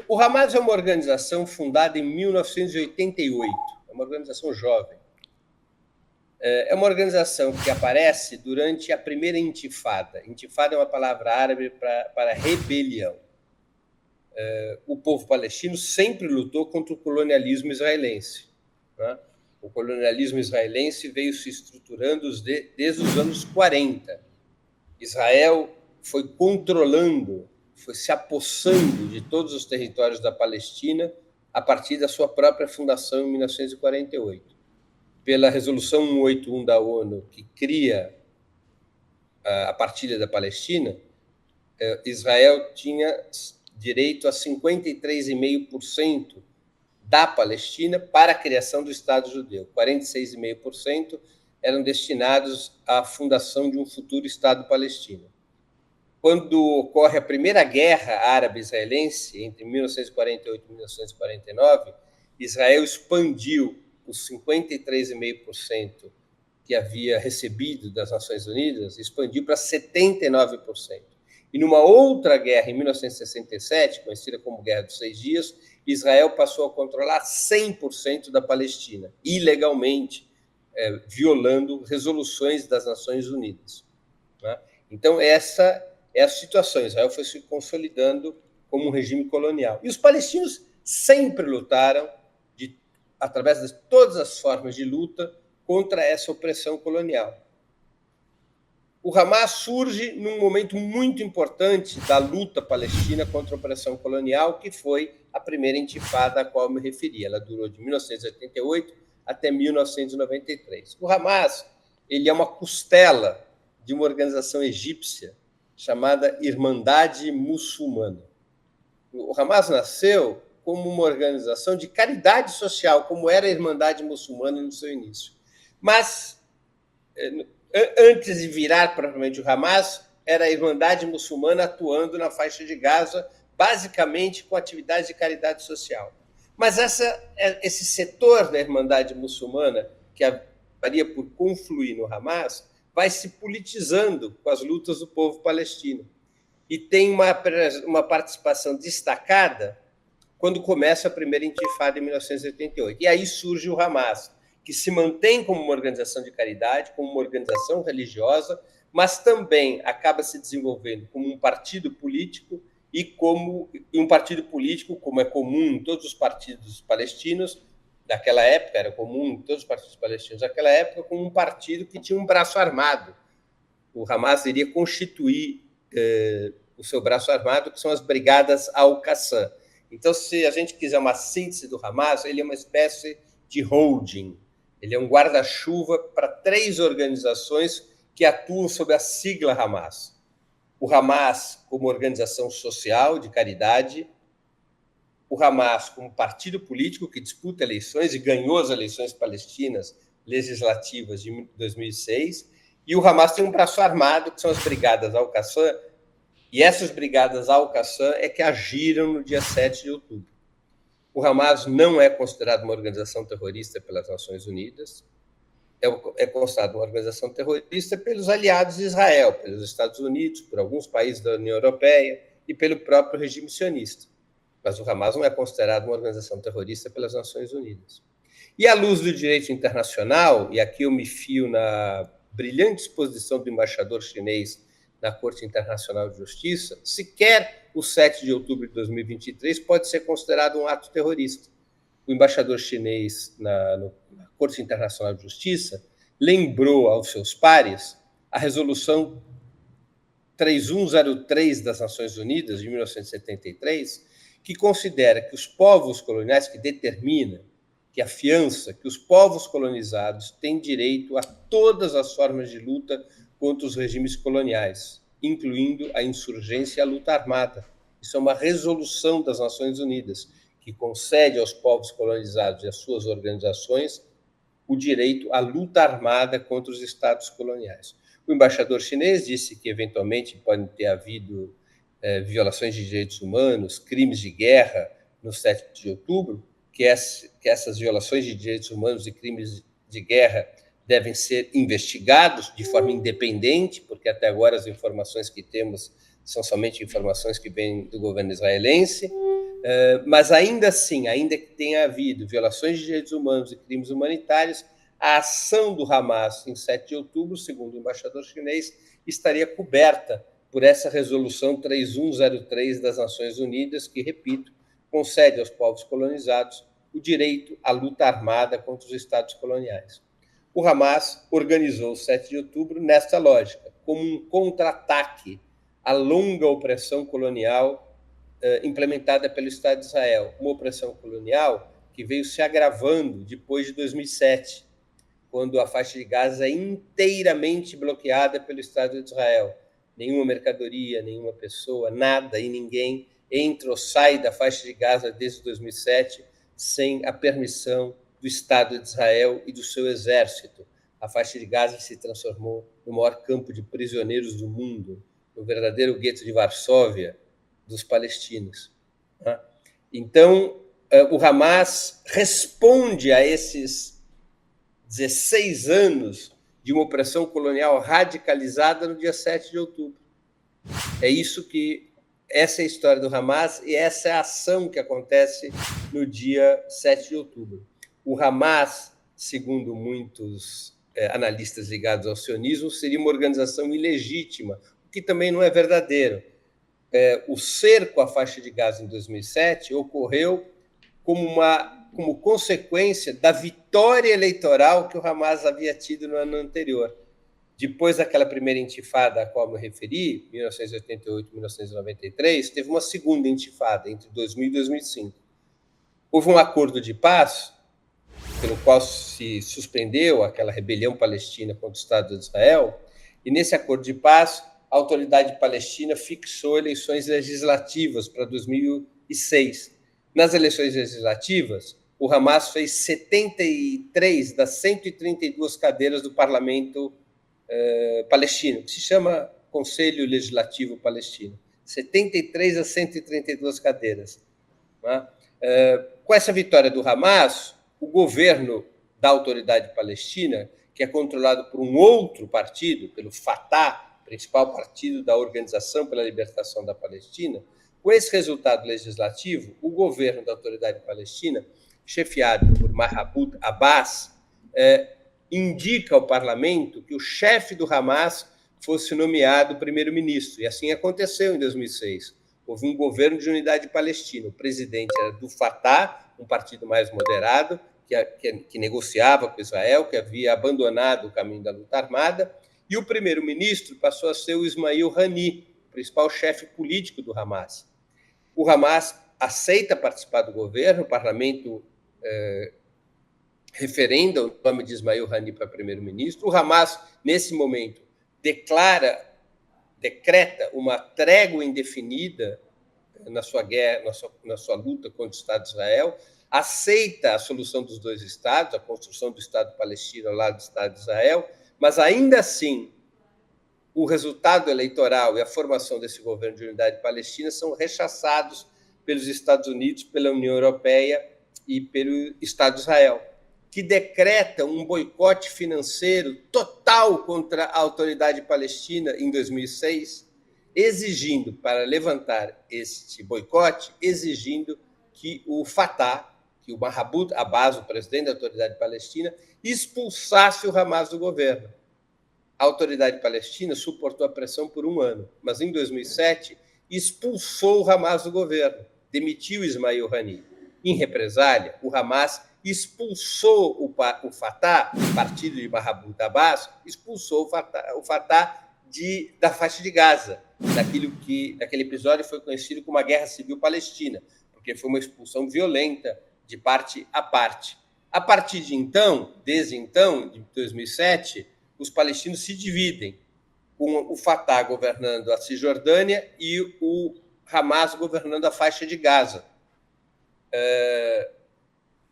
O Hamas é uma organização fundada em 1988, é uma organização jovem. É uma organização que aparece durante a primeira intifada. Intifada é uma palavra árabe para rebelião. O povo palestino sempre lutou contra o colonialismo israelense. Né? O colonialismo israelense veio se estruturando desde os anos 40. Israel foi controlando, foi se apossando de todos os territórios da Palestina a partir da sua própria fundação em 1948. Pela Resolução 181 da ONU, que cria a partilha da Palestina, Israel tinha direito a 53,5% da Palestina para a criação do Estado judeu. 46,5% eram destinados à fundação de um futuro Estado palestino. Quando ocorre a primeira guerra árabe-israelense, entre 1948 e 1949, Israel expandiu os 53,5% que havia recebido das Nações Unidas, expandiu para 79%. E numa outra guerra, em 1967, conhecida como Guerra dos 6 Dias, Israel passou a controlar 100% da Palestina, ilegalmente, violando resoluções das Nações Unidas. Né? Então, essa é a situação. Israel foi se consolidando como um regime colonial. E os palestinos sempre lutaram, através de todas as formas de luta, contra essa opressão colonial. O Hamas surge num momento muito importante da luta palestina contra a opressão colonial, que foi a primeira intifada a qual eu me referi. Ela durou de 1988 até 1993. O Hamas ele é uma costela de uma organização egípcia chamada Irmandade Muçulmana. O Hamas nasceu como uma organização de caridade social, como era a Irmandade Muçulmana no seu início. Mas, antes de virar propriamente o Hamas, era a Irmandade Muçulmana atuando na faixa de Gaza, basicamente com atividades de caridade social. Mas esse setor da Irmandade Muçulmana, que haveria por confluir no Hamas, vai se politizando com as lutas do povo palestino. E tem uma participação destacada quando começa a primeira intifada em 1988. E aí surge o Hamas, que se mantém como uma organização de caridade, como uma organização religiosa, mas também acaba se desenvolvendo como um partido político e um partido político, como é comum em todos os partidos palestinos daquela época, era comum em todos os partidos palestinos daquela época, como um partido que tinha um braço armado. O Hamas iria constituir o seu braço armado, que são as Brigadas Al-Qassam. Então, se a gente quiser uma síntese do Hamas, ele é uma espécie de holding. Ele é um guarda-chuva para 3 organizações que atuam sob a sigla Hamas. O Hamas como organização social de caridade, o Hamas como partido político que disputa eleições e ganhou as eleições palestinas legislativas de 2006, e o Hamas tem um braço armado, que são as Brigadas Al-Qassam, e essas Brigadas Al-Qassam é que agiram no dia 7 de outubro. O Hamas não é considerado uma organização terrorista pelas Nações Unidas, é considerado uma organização terrorista pelos aliados de Israel, pelos Estados Unidos, por alguns países da União Europeia e pelo próprio regime sionista. Mas o Hamas não é considerado uma organização terrorista pelas Nações Unidas. E à luz do direito internacional, e aqui eu me fio na brilhante exposição do embaixador chinês na Corte Internacional de Justiça, sequer o 7 de outubro de 2023 pode ser considerado um ato terrorista. O embaixador chinês na Corte Internacional de Justiça lembrou aos seus pares a Resolução 3103 das Nações Unidas, de 1973, que considera que os povos coloniais, que determina, que afiança que os povos colonizados têm direito a todas as formas de luta contra os regimes coloniais, incluindo a insurgência e a luta armada. Isso é uma resolução das Nações Unidas, que concede aos povos colonizados e às suas organizações o direito à luta armada contra os estados coloniais. O embaixador chinês disse que, eventualmente, podem ter havido violações de direitos humanos, crimes de guerra no 7 de outubro, que essas violações de direitos humanos e crimes de guerra devem ser investigados de forma independente, porque até agora as informações que temos são somente informações que vêm do governo israelense, mas ainda assim, ainda que tenha havido violações de direitos humanos e crimes humanitários, a ação do Hamas em 7 de outubro, segundo o embaixador chinês, estaria coberta por essa resolução 3103 das Nações Unidas, que, repito, concede aos povos colonizados o direito à luta armada contra os estados coloniais. O Hamas organizou o 7 de outubro nesta lógica, como um contra-ataque à longa opressão colonial implementada pelo Estado de Israel, uma opressão colonial que veio se agravando depois de 2007, quando a faixa de Gaza é inteiramente bloqueada pelo Estado de Israel. Nenhuma mercadoria, nenhuma pessoa, nada e ninguém entra ou sai da faixa de Gaza desde 2007 sem a permissão do Estado de Israel e do seu exército. A faixa de Gaza se transformou no maior campo de prisioneiros do mundo, no verdadeiro gueto de Varsóvia dos palestinos. Então, o Hamas responde a esses 16 anos de uma opressão colonial radicalizada no dia 7 de outubro. Essa é a história do Hamas e essa é a ação que acontece no dia 7 de outubro. O Hamas, segundo muitos analistas ligados ao sionismo, seria uma organização ilegítima, o que também não é verdadeiro. O cerco à faixa de Gaza em 2007 ocorreu como consequência da vitória eleitoral que o Hamas havia tido no ano anterior. Depois daquela primeira intifada a qual me referi, 1988 e 1993, teve uma segunda intifada entre 2000 e 2005. Houve um acordo de paz, pelo qual se suspendeu aquela rebelião palestina contra o Estado de Israel, e nesse acordo de paz, a autoridade palestina fixou eleições legislativas para 2006. Nas eleições legislativas, o Hamas fez 73 das 132 cadeiras do parlamento palestino, que se chama Conselho Legislativo Palestino. 73 das 132 cadeiras. Com essa vitória do Hamas, o governo da autoridade palestina, que é controlado por um outro partido, pelo Fatah, principal partido da Organização pela Libertação da Palestina, com esse resultado legislativo, o governo da autoridade palestina, chefiado por Mahmoud Abbas, indica ao parlamento que o chefe do Hamas fosse nomeado primeiro-ministro, e assim aconteceu em 2006. Houve um governo de unidade palestina, o presidente era do Fatah, um partido mais moderado, que negociava com Israel, que havia abandonado o caminho da luta armada, e o primeiro-ministro passou a ser o Ismail Haniyeh, principal chefe político do Hamas. O Hamas aceita participar do governo, o parlamento referenda o nome de Ismail Haniyeh para primeiro-ministro. O Hamas, nesse momento, decreta uma trégua indefinida na sua guerra, na sua luta contra o Estado de Israel, aceita a solução dos dois Estados, a construção do Estado palestino ao lado do Estado de Israel, mas ainda assim o resultado eleitoral e a formação desse governo de unidade palestina são rechaçados pelos Estados Unidos, pela União Europeia e pelo Estado de Israel, que decreta um boicote financeiro total contra a autoridade palestina em 2006, exigindo, para levantar este boicote, exigindo que o Fatah, que o Mahmoud Abbas, o presidente da autoridade palestina, expulsasse o Hamas do governo. A autoridade palestina suportou a pressão por um ano, mas em 2007 expulsou o Hamas do governo, demitiu Ismail Haniyeh. Em represália, o Hamas expulsou o Fatah, o partido de Mahmoud Abbas, expulsou o Fatah da faixa de Gaza, daquele episódio foi conhecido como a Guerra Civil Palestina, porque foi uma expulsão violenta de parte a parte. A partir de então, desde então, de 2007, os palestinos se dividem, com o Fatah governando a Cisjordânia e o Hamas governando a faixa de Gaza.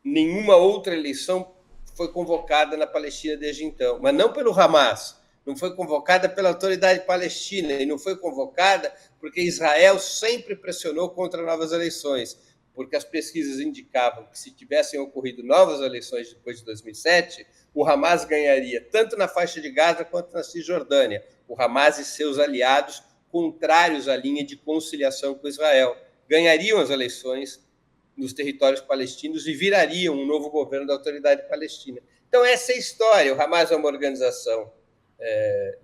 Nenhuma outra eleição foi convocada na Palestina desde então, mas não pelo Hamas, não foi convocada pela autoridade palestina, e não foi convocada porque Israel sempre pressionou contra novas eleições, porque as pesquisas indicavam que se tivessem ocorrido novas eleições depois de 2007, o Hamas ganharia tanto na faixa de Gaza quanto na Cisjordânia. O Hamas e seus aliados contrários à linha de conciliação com Israel. Ganhariam as eleições nos territórios palestinos e virariam um novo governo da Autoridade Palestina. Então, essa é a história. O Hamas é uma organização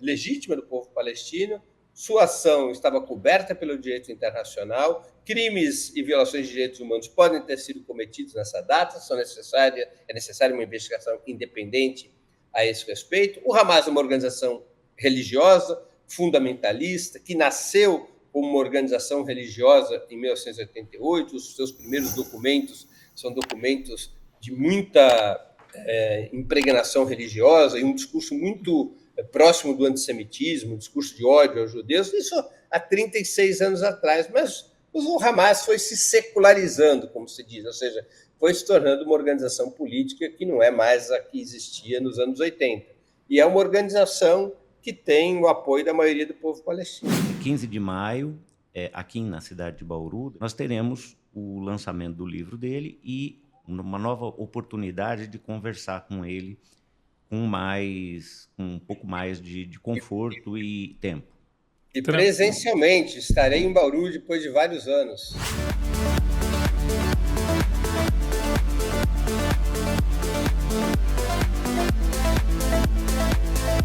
legítima do povo palestino, sua ação estava coberta pelo direito internacional, crimes e violações de direitos humanos podem ter sido cometidos nessa data, é necessária uma investigação independente a esse respeito. O Hamas é uma organização religiosa, fundamentalista, que nasceu como uma organização religiosa em 1988, os seus primeiros documentos são documentos de muita impregnação religiosa e um discurso muito próximo do antissemitismo, um discurso de ódio aos judeus, isso há 36 anos atrás, mas o Hamas foi se secularizando, como se diz, ou seja, foi se tornando uma organização política que não é mais a que existia nos anos 80. E é uma organização que tem o apoio da maioria do povo palestino. 15 de maio, aqui na cidade de Bauru, nós teremos o lançamento do livro dele e uma nova oportunidade de conversar com ele com um pouco mais de conforto e tempo. E presencialmente, estarei em Bauru depois de vários anos.